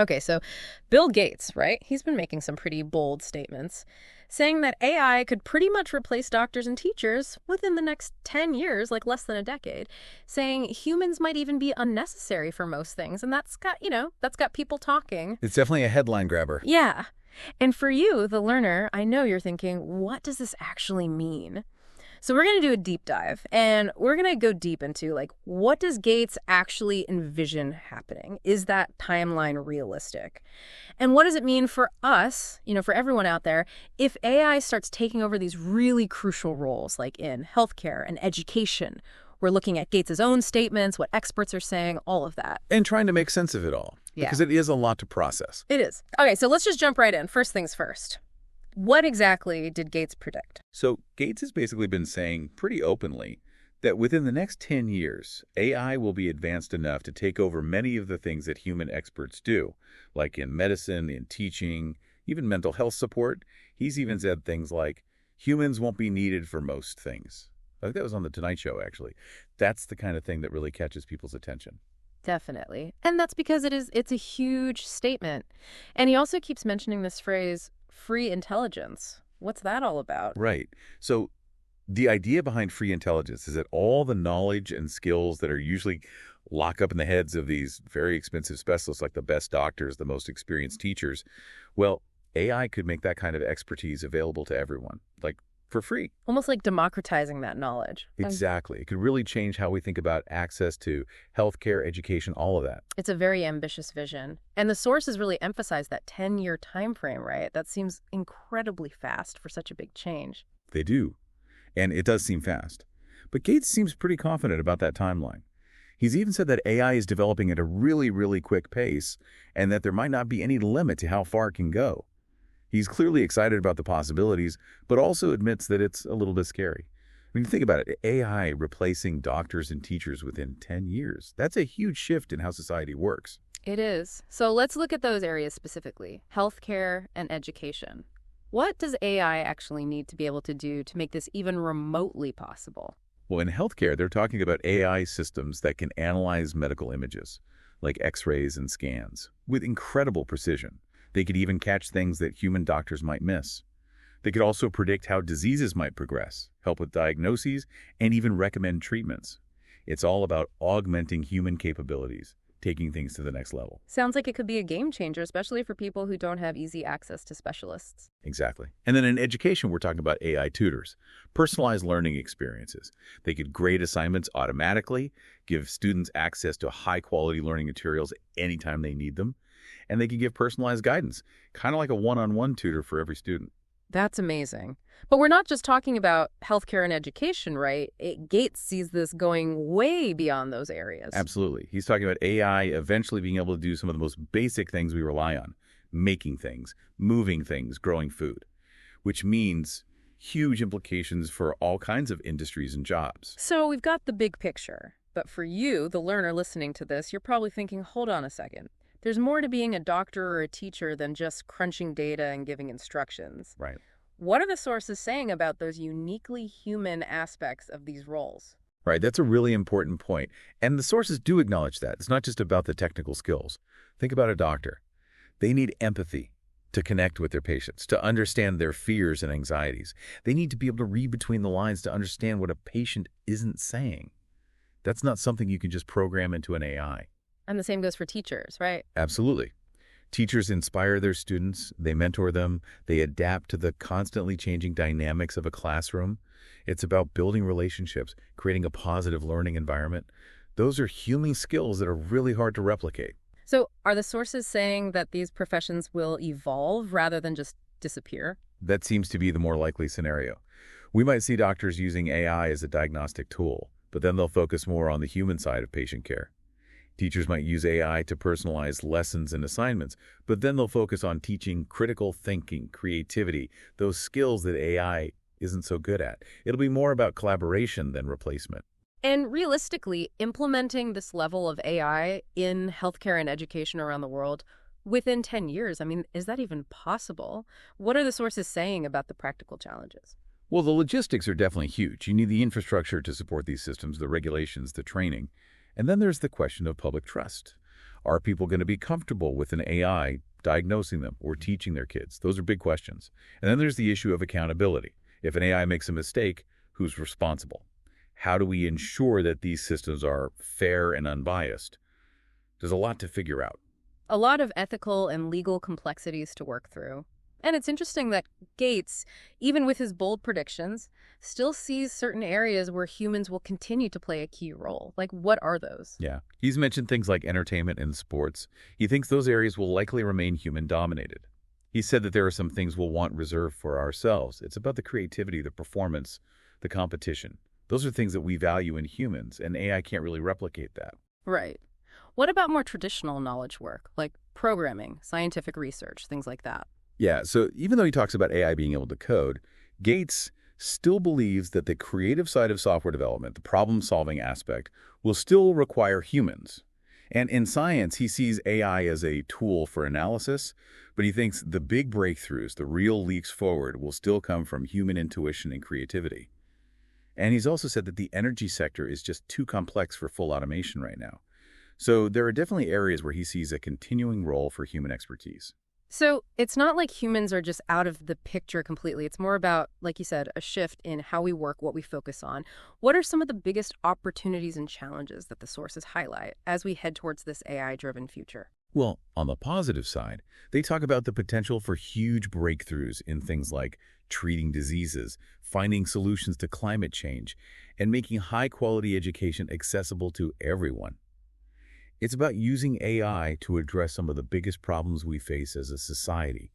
Okay, so Bill Gates, right? He's been making some pretty bold statements, saying that AI could pretty much replace doctors and teachers within the next 10 years, like less than a decade, saying humans might even be unnecessary for most things. And that's got people talking. It's definitely a headline grabber. Yeah. And for you, the learner, I know you're thinking, what does this actually mean? So we're going to do a deep dive, and we're going to go deep into, like, what does Gates actually envision happening? Is that timeline realistic? And what does it mean for us, for everyone out there, if AI starts taking over these really crucial roles, like in healthcare and education? We're looking at Gates's own statements, what experts are saying, all of that. And trying to make sense of it all. Yeah. Because it is a lot to process. It is. Okay, so let's just jump right in. First things first. What exactly did Gates predict? So Gates has basically been saying pretty openly that within the next 10 years, AI will be advanced enough to take over many of the things that human experts do, like in medicine, in teaching, even mental health support. He's even said things like, humans won't be needed for most things. I think that was on The Tonight Show, actually. That's the kind of thing that really catches people's attention. Definitely. And that's because it's a huge statement. And he also keeps mentioning this phrase, free intelligence. What's that all about? Right. So the idea behind free intelligence is that all the knowledge and skills that are usually locked up in the heads of these very expensive specialists, like the best doctors, the most experienced teachers, well, AI could make that kind of expertise available to everyone, like for free. Almost like democratizing that knowledge. Exactly. It could really change how we think about access to healthcare, education, all of that. It's a very ambitious vision. And the sources really emphasize that 10-year time frame, right? That seems incredibly fast for such a big change. They do. And it does seem fast. But Gates seems pretty confident about that timeline. He's even said that AI is developing at a really, really quick pace and that there might not be any limit to how far it can go. He's clearly excited about the possibilities, but also admits that it's a little bit scary. I mean, think about it. AI replacing doctors and teachers within 10 years. That's a huge shift in how society works. It is. So let's look at those areas specifically, healthcare and education. What does AI actually need to be able to do to make this even remotely possible? Well, in healthcare, they're talking about AI systems that can analyze medical images, like X-rays and scans, with incredible precision. They could even catch things that human doctors might miss. They could also predict how diseases might progress, help with diagnoses, and even recommend treatments. It's all about augmenting human capabilities, taking things to the next level. Sounds like it could be a game changer, especially for people who don't have easy access to specialists. Exactly. And then in education, we're talking about AI tutors, personalized learning experiences. They could grade assignments automatically, give students access to high-quality learning materials anytime they need them, and they can give personalized guidance, kind of like a one-on-one tutor for every student. That's amazing. But we're not just talking about healthcare and education, right? Gates sees this going way beyond those areas. Absolutely. He's talking about AI eventually being able to do some of the most basic things we rely on, making things, moving things, growing food, which means huge implications for all kinds of industries and jobs. So we've got the big picture. But for you, the learner listening to this, you're probably thinking, hold on a second. There's more to being a doctor or a teacher than just crunching data and giving instructions. Right. What are the sources saying about those uniquely human aspects of these roles? Right, that's a really important point. And the sources do acknowledge that. It's not just about the technical skills. Think about a doctor. They need empathy to connect with their patients, to understand their fears and anxieties. They need to be able to read between the lines to understand what a patient isn't saying. That's not something you can just program into an AI. And the same goes for teachers, right? Absolutely. Teachers inspire their students, they mentor them, they adapt to the constantly changing dynamics of a classroom. It's about building relationships, creating a positive learning environment. Those are human skills that are really hard to replicate. So are the sources saying that these professions will evolve rather than just disappear? That seems to be the more likely scenario. We might see doctors using AI as a diagnostic tool, but then they'll focus more on the human side of patient care. Teachers might use AI to personalize lessons and assignments, but then they'll focus on teaching critical thinking, creativity, those skills that AI isn't so good at. It'll be more about collaboration than replacement. And realistically, implementing this level of AI in healthcare and education around the world within 10 years, I mean, is that even possible? What are the sources saying about the practical challenges? Well, the logistics are definitely huge. You need the infrastructure to support these systems, the regulations, the training. And then there's the question of public trust. Are people going to be comfortable with an AI diagnosing them or teaching their kids? Those are big questions. And then there's the issue of accountability. If an AI makes a mistake, who's responsible? How do we ensure that these systems are fair and unbiased? There's a lot to figure out. A lot of ethical and legal complexities to work through. And it's interesting that Gates, even with his bold predictions, still sees certain areas where humans will continue to play a key role. Like, what are those? Yeah. He's mentioned things like entertainment and sports. He thinks those areas will likely remain human-dominated. He said that there are some things we'll want reserved for ourselves. It's about the creativity, the performance, the competition. Those are things that we value in humans, and AI can't really replicate that. Right. What about more traditional knowledge work, like programming, scientific research, things like that? Yeah, so even though he talks about AI being able to code, Gates still believes that the creative side of software development, the problem-solving aspect, will still require humans. And in science, he sees AI as a tool for analysis, but he thinks the big breakthroughs, the real leaps forward, will still come from human intuition and creativity. And he's also said that the energy sector is just too complex for full automation right now. So there are definitely areas where he sees a continuing role for human expertise. So it's not like humans are just out of the picture completely. It's more about, like you said, a shift in how we work, what we focus on. What are some of the biggest opportunities and challenges that the sources highlight as we head towards this AI-driven future? Well, on the positive side, they talk about the potential for huge breakthroughs in things like treating diseases, finding solutions to climate change, and making high-quality education accessible to everyone. It's about using AI to address some of the biggest problems we face as a society,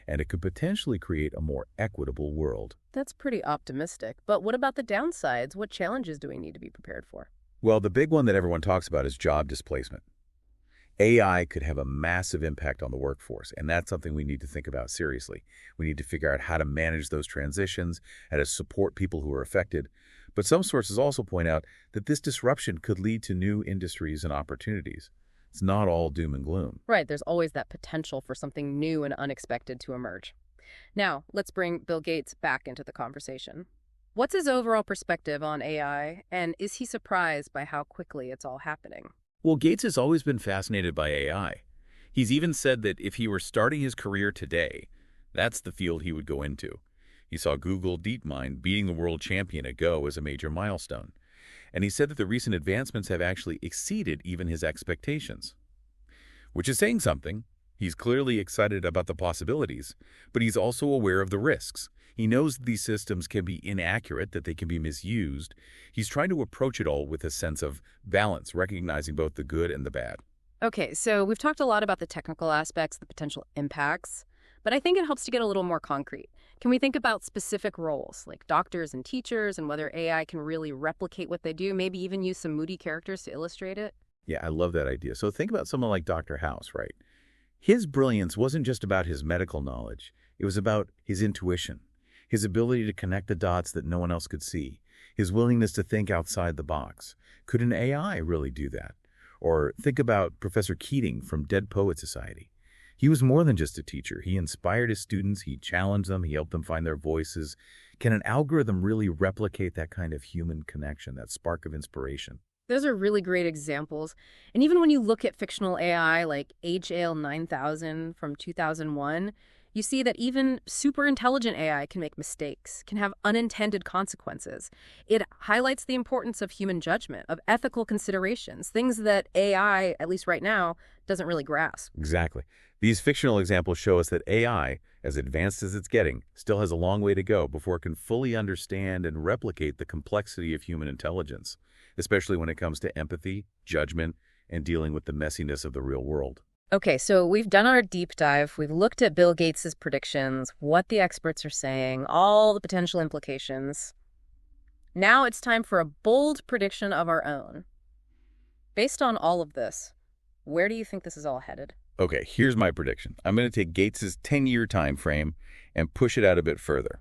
and it could potentially create a more equitable world. That's pretty optimistic. But what about the downsides? What challenges do we need to be prepared for? Well, the big one that everyone talks about is job displacement. AI could have a massive impact on the workforce, and that's something we need to think about seriously. We need to figure out how to manage those transitions, how to support people who are affected. But some sources also point out that this disruption could lead to new industries and opportunities. It's not all doom and gloom. Right, there's always that potential for something new and unexpected to emerge. Now, let's bring Bill Gates back into the conversation. What's his overall perspective on AI, and is he surprised by how quickly it's all happening? Well, Gates has always been fascinated by AI. He's even said that if he were starting his career today, that's the field he would go into. He saw Google DeepMind beating the world champion at Go as a major milestone. And he said that the recent advancements have actually exceeded even his expectations. Which is saying something. He's clearly excited about the possibilities, but he's also aware of the risks. He knows that these systems can be inaccurate, that they can be misused. He's trying to approach it all with a sense of balance, recognizing both the good and the bad. Okay, so we've talked a lot about the technical aspects, the potential impacts, but I think it helps to get a little more concrete. Can we think about specific roles, like doctors and teachers, and whether AI can really replicate what they do, maybe even use some moody characters to illustrate it? Yeah, I love that idea. So think about someone like Dr. House, right? His brilliance wasn't just about his medical knowledge. It was about his intuition, his ability to connect the dots that no one else could see, his willingness to think outside the box. Could an AI really do that? Or think about Professor Keating from Dead Poet Society. He was more than just a teacher. He inspired his students, he challenged them, he helped them find their voices. Can an algorithm really replicate that kind of human connection, that spark of inspiration? Those are really great examples. And even when you look at fictional AI like HAL 9000 from 2001, you see that even super intelligent AI can make mistakes, can have unintended consequences. It highlights the importance of human judgment, of ethical considerations, things that AI, at least right now, doesn't really grasp. Exactly. These fictional examples show us that AI, as advanced as it's getting, still has a long way to go before it can fully understand and replicate the complexity of human intelligence, especially when it comes to empathy, judgment, and dealing with the messiness of the real world. Okay, so we've done our deep dive. We've looked at Bill Gates' predictions, what the experts are saying, all the potential implications. Now it's time for a bold prediction of our own. Based on all of this, where do you think this is all headed? Okay, here's my prediction. I'm going to take Gates' 10-year time frame and push it out a bit further.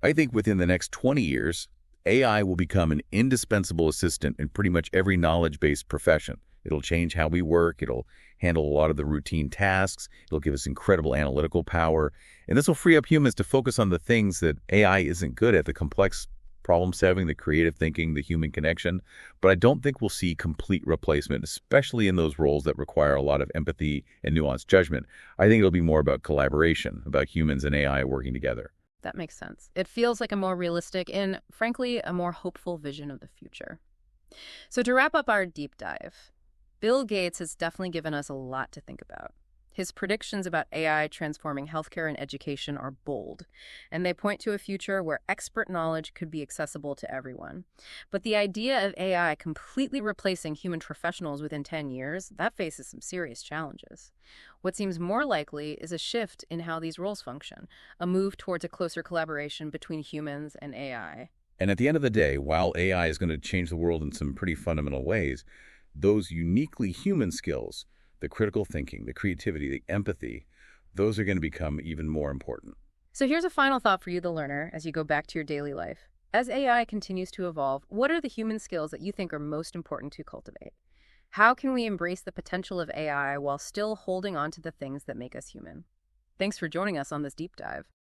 I think within the next 20 years, AI will become an indispensable assistant in pretty much every knowledge-based profession. It'll change how we work. It'll handle a lot of the routine tasks. It'll give us incredible analytical power. And this will free up humans to focus on the things that AI isn't good at, the complex problem solving, the creative thinking, the human connection, but I don't think we'll see complete replacement, especially in those roles that require a lot of empathy and nuanced judgment. I think it'll be more about collaboration, about humans and AI working together. That makes sense. It feels like a more realistic and, frankly, a more hopeful vision of the future. So to wrap up our deep dive, Bill Gates has definitely given us a lot to think about. His predictions about AI transforming healthcare and education are bold, and they point to a future where expert knowledge could be accessible to everyone. But the idea of AI completely replacing human professionals within 10 years, that faces some serious challenges. What seems more likely is a shift in how these roles function, a move towards a closer collaboration between humans and AI. And at the end of the day, while AI is going to change the world in some pretty fundamental ways, those uniquely human skills, the critical thinking, the creativity, the empathy, those are going to become even more important. So here's a final thought for you, the learner, as you go back to your daily life. As AI continues to evolve, what are the human skills that you think are most important to cultivate? How can we embrace the potential of AI while still holding on to the things that make us human? Thanks for joining us on this deep dive.